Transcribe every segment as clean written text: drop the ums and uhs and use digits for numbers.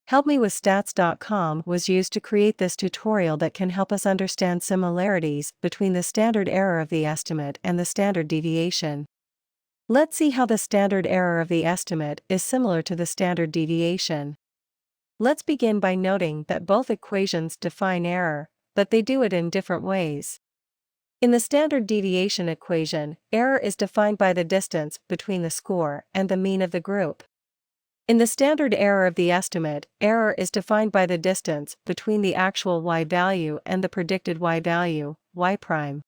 HelpMeWithStats.com was used to create this tutorial that can help us understand similarities between the standard error of the estimate and the standard deviation. Let's see how the standard error of the estimate is similar to the standard deviation. Let's begin by noting that both equations define error, but they do it in different ways. In the standard deviation equation, error is defined by the distance between the score and the mean of the group. In the standard error of the estimate, error is defined by the distance between the actual y value and the predicted y value, y prime.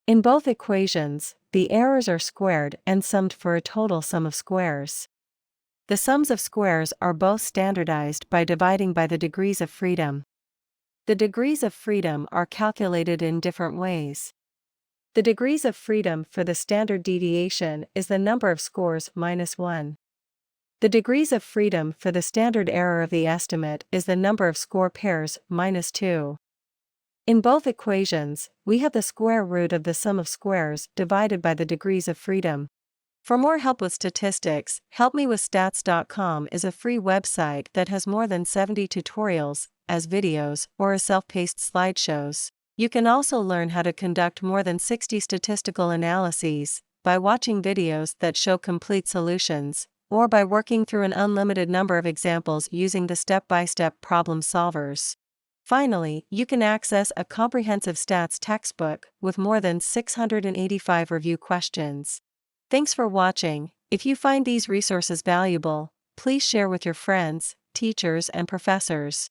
In both equations, the errors are squared and summed for a total sum of squares. The sums of squares are both standardized by dividing by the degrees of freedom. The degrees of freedom are calculated in different ways. The degrees of freedom for the standard deviation is the number of scores minus 1. The degrees of freedom for the standard error of the estimate is the number of score pairs minus 2. In both equations, we have the square root of the sum of squares divided by the degrees of freedom. For more help with statistics, HelpMeWithStats.com is a free website that has more than 70 tutorials, as videos, or as self-paced slideshows. You can also learn how to conduct more than 60 statistical analyses by watching videos that show complete solutions, or by working through an unlimited number of examples using the step-by-step problem solvers. Finally, you can access a comprehensive stats textbook with more than 685 review questions. Thanks for watching. If you find these resources valuable, please share with your friends, teachers, and professors.